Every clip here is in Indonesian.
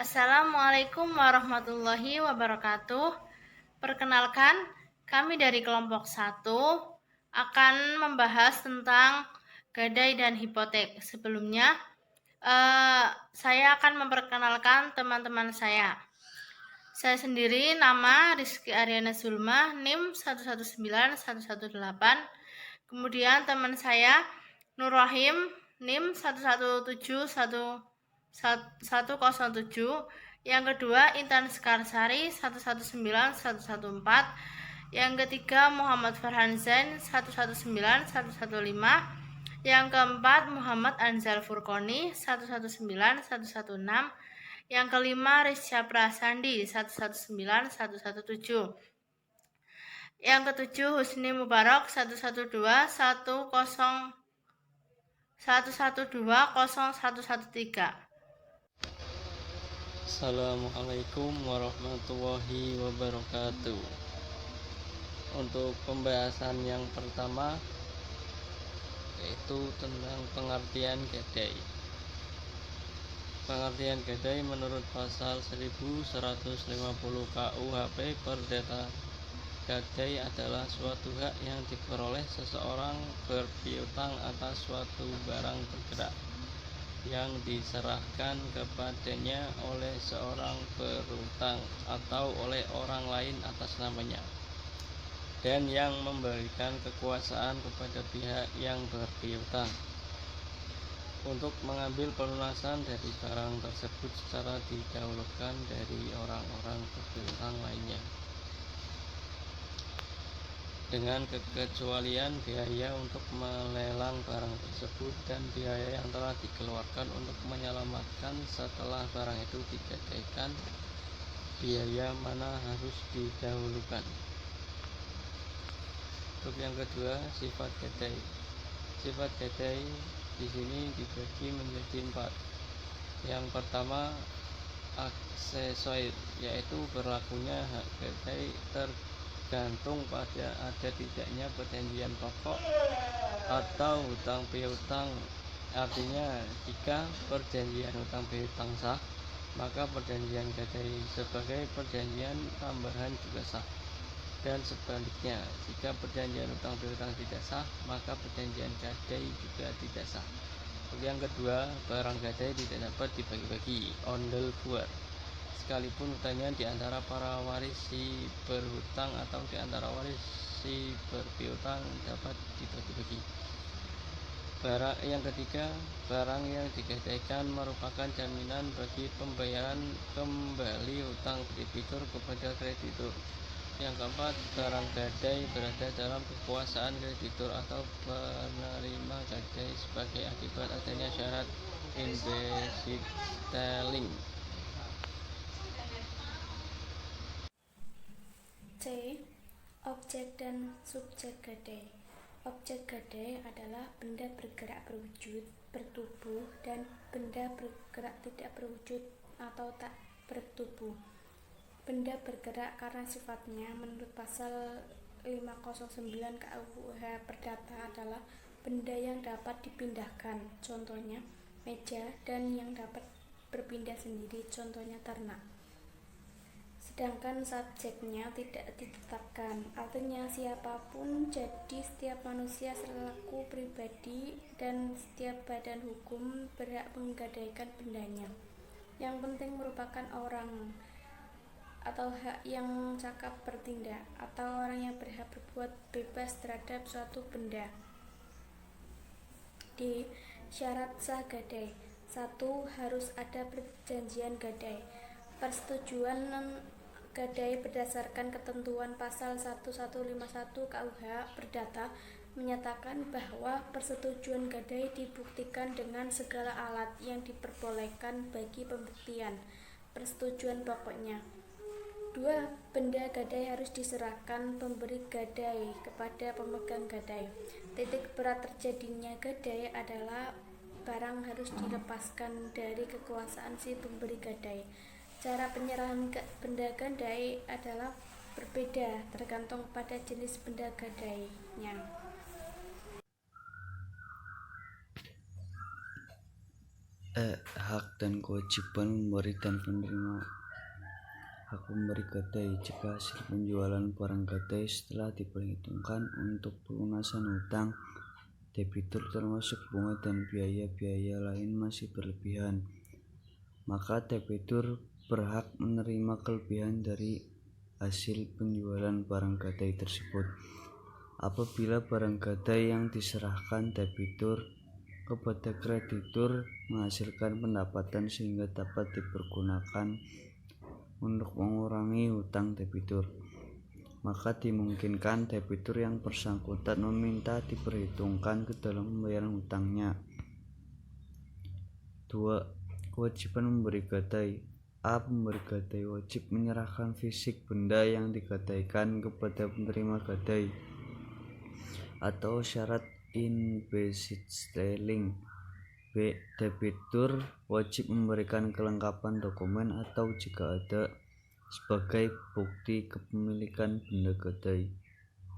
Assalamualaikum warahmatullahi wabarakatuh. Perkenalkan, kami dari kelompok 1 akan membahas tentang gadai dan hipotek. Sebelumnya, saya akan memperkenalkan teman-teman saya. Saya sendiri nama Rizky Aryana Zulma, NIM 119118. Kemudian teman saya Nur Rahim, NIM 11710107. Yang kedua Intan Sekarsari 119114. Yang ketiga Muhammad Farhan Zain 119115. Yang keempat Muhammad Anzal Furqoni 119116. Yang kelima Rizya Prasandi 119117. Yang ketujuh Husni Mubarak 11210113. Assalamualaikum warahmatullahi wabarakatuh. Untuk pembahasan yang pertama yaitu tentang pengertian gadai. Pengertian gadai menurut pasal 1150 KUHP Perdata, gadai adalah suatu hak yang diperoleh seseorang berpiutang atas suatu barang bergerak yang diserahkan kepadanya oleh seorang berutang atau oleh orang lain atas namanya, dan yang memberikan kekuasaan kepada pihak yang berpiutang untuk mengambil pelunasan dari barang tersebut secara didahulukan dari orang-orang berpiutang lainnya, dengan kekecualian biaya untuk melelang barang tersebut dan biaya yang telah dikeluarkan untuk menyelamatkan setelah barang itu digadaikan. Biaya mana harus didahulukan? Untuk yang kedua, sifat gadai. Sifat gadai di sini dibagi menjadi 4. Yang pertama, aksesoris, yaitu berlakunya hak gadai tergantung pada ada tidaknya perjanjian pokok atau hutang piutang. Artinya, jika perjanjian hutang piutang sah, maka perjanjian gadai sebagai perjanjian tambahan juga sah. Dan sebaliknya, jika perjanjian hutang piutang tidak sah, maka perjanjian gadai juga tidak sah. Yang kedua, barang gadai tidak dapat dibagi-bagi, ondel buar, sekalipun hutangnya di antara para waris si berhutang atau di antara waris si berpiutang dapat dibagi-bagi. Yang ketiga, barang yang digadaikan merupakan jaminan bagi pembayaran kembali hutang debitur kepada kreditur. Yang keempat, barang gadai berada dalam kekuasaan kreditur atau penerima gadai sebagai akibat adanya syarat implicit tailing. C. Objek dan subjek gadai. Objek gadai adalah benda bergerak berwujud, bertubuh, dan benda bergerak tidak berwujud atau tak bertubuh. Benda bergerak karena sifatnya menurut pasal 509 KUH Perdata adalah benda yang dapat dipindahkan, contohnya meja, dan yang dapat berpindah sendiri, contohnya ternak. Sedangkan subjeknya tidak ditetapkan, artinya siapapun, jadi setiap manusia selaku pribadi dan setiap badan hukum berhak menggadaikan bendanya. Yang penting merupakan orang atau hak yang cakap bertindak, atau orang yang berhak berbuat bebas terhadap suatu benda. D. Syarat sah gadai. 1. Harus ada perjanjian gadai. Persetujuan gadai berdasarkan ketentuan pasal 1151 KUH Perdata menyatakan bahwa persetujuan gadai dibuktikan dengan segala alat yang diperbolehkan bagi pembuktian persetujuan pokoknya. 2. Benda gadai harus diserahkan pemberi gadai kepada pemegang gadai. Titik berat terjadinya gadai adalah barang harus dilepaskan dari kekuasaan si pemberi gadai. Cara penyerahan benda gadai adalah berbeda tergantung pada jenis benda gadainya. Hak dan kewajiban memberi dan penerima. Hak memberi gadai jika hasil penjualan barang gadai setelah diperhitungkan untuk pelunasan hutang debitur termasuk bunga dan biaya-biaya lain masih berlebihan, maka debitur berhak menerima kelebihan dari hasil penjualan barang gadai tersebut. Apabila barang gadai yang diserahkan debitur kepada kreditur menghasilkan pendapatan sehingga dapat dipergunakan untuk mengurangi hutang debitur, maka dimungkinkan debitur yang bersangkutan meminta diperhitungkan ke dalam pembayaran hutangnya. 2. Kewajiban memberi gadai. Pemberi gadai wajib menyerahkan fisik benda yang digadaikan kepada penerima gadai atau syarat in-besitzstelling. B. Debitur wajib memberikan kelengkapan dokumen atau jika ada sebagai bukti kepemilikan benda gadai.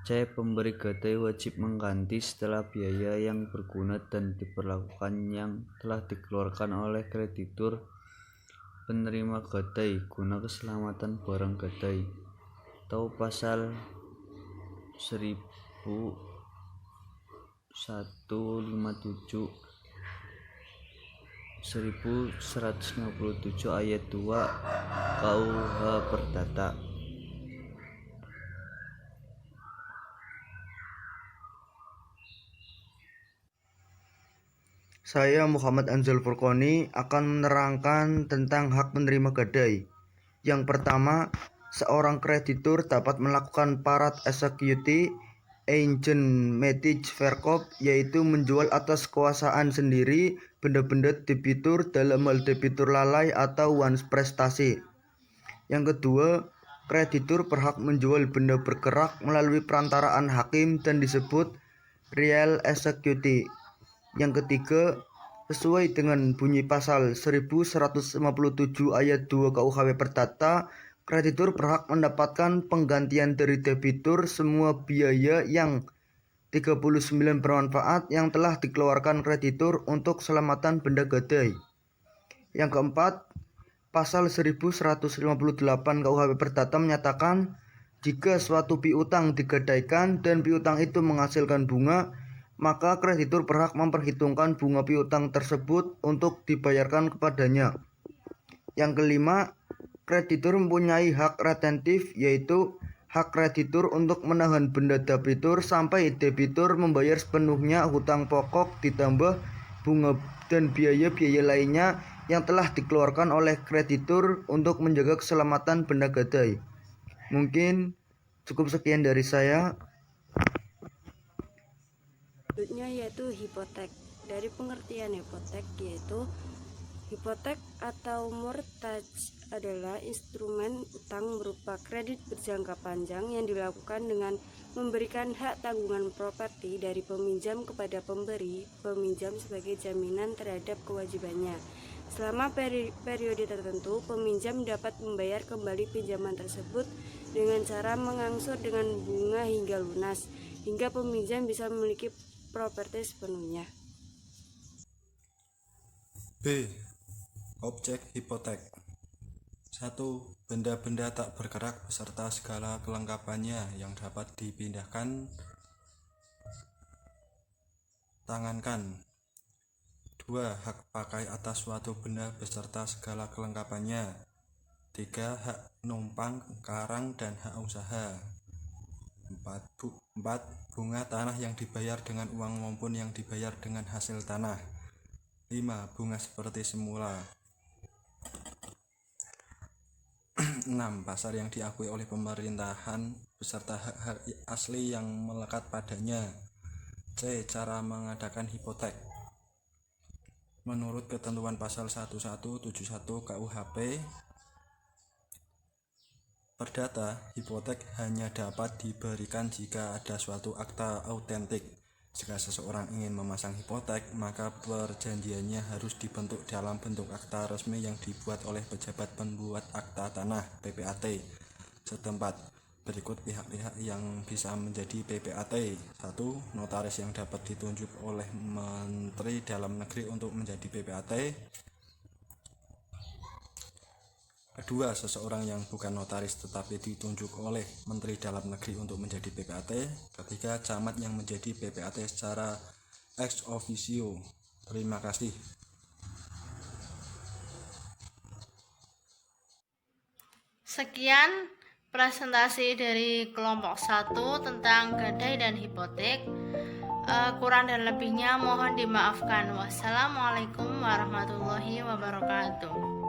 C. Pemberi gadai wajib mengganti setelah biaya yang berguna dan diperlakukan yang telah dikeluarkan oleh kreditur penerima gadai guna keselamatan barang gadai atau pasal 1157 ayat 2 KUH Perdata. Saya Muhammad Anzal Furqoni akan menerangkan tentang hak penerima gadai. Yang pertama, seorang kreditur dapat melakukan parat executi eigenmächtig verkauf, yaitu menjual atas kuasaan sendiri benda-benda debitur dalam hal debitur lalai atau wansprestasi. Yang kedua, kreditur berhak menjual benda bergerak melalui perantaraan hakim dan disebut real executi. Yang ketiga, sesuai dengan bunyi pasal 1157 ayat 2 KUHP Perdata, kreditur berhak mendapatkan penggantian dari debitur semua biaya yang 39 bermanfaat yang telah dikeluarkan kreditur untuk keselamatan benda gadai. Yang keempat, pasal 1158 KUHP Perdata menyatakan jika suatu piutang digadaikan dan piutang itu menghasilkan bunga, maka kreditur berhak memperhitungkan bunga piutang tersebut untuk dibayarkan kepadanya. Yang kelima, kreditur mempunyai hak retentif, yaitu hak kreditur untuk menahan benda debitur sampai debitur membayar sepenuhnya hutang pokok ditambah bunga dan biaya-biaya lainnya yang telah dikeluarkan oleh kreditur untuk menjaga keselamatan benda gadai. Mungkin cukup sekian dari saya. Selanjutnya yaitu hipotek. Dari pengertian hipotek yaitu hipotek atau mortgage adalah instrumen utang berupa kredit berjangka panjang yang dilakukan dengan memberikan hak tanggungan properti dari peminjam kepada pemberi peminjam sebagai jaminan terhadap kewajibannya. Selama periode tertentu, peminjam dapat membayar kembali pinjaman tersebut dengan cara mengangsur dengan bunga hingga lunas, hingga peminjam bisa memiliki properti sepenuhnya. B. Objek hipotek. 1. Benda-benda tak bergerak beserta segala kelengkapannya yang dapat dipindahkan tangankan. 2. Hak pakai atas suatu benda beserta segala kelengkapannya. 3. Hak numpang, karang, dan hak usaha. 4. Bunga tanah yang dibayar dengan uang maupun yang dibayar dengan hasil tanah. 5. Bunga seperti semula. 6. Pasar yang diakui oleh pemerintahan beserta hak-hak asli yang melekat padanya. C. Cara mengadakan hipotek. Menurut ketentuan pasal 1171 KUHP Perdata, hipotek hanya dapat diberikan jika ada suatu akta autentik. Jika seseorang ingin memasang hipotek, maka perjanjiannya harus dibentuk dalam bentuk akta resmi yang dibuat oleh pejabat pembuat akta tanah (PPAT) setempat. Berikut pihak-pihak yang bisa menjadi PPAT. 1. Notaris yang dapat ditunjuk oleh Menteri Dalam Negeri untuk menjadi PPAT. 2. Seseorang yang bukan notaris tetapi ditunjuk oleh Menteri Dalam Negeri untuk menjadi PPAT. 3. Camat yang menjadi PPAT secara ex officio. Terima kasih. Sekian presentasi dari kelompok 1 tentang gadai dan hipotek. Kurang dan lebihnya mohon dimaafkan. Wassalamualaikum warahmatullahi wabarakatuh.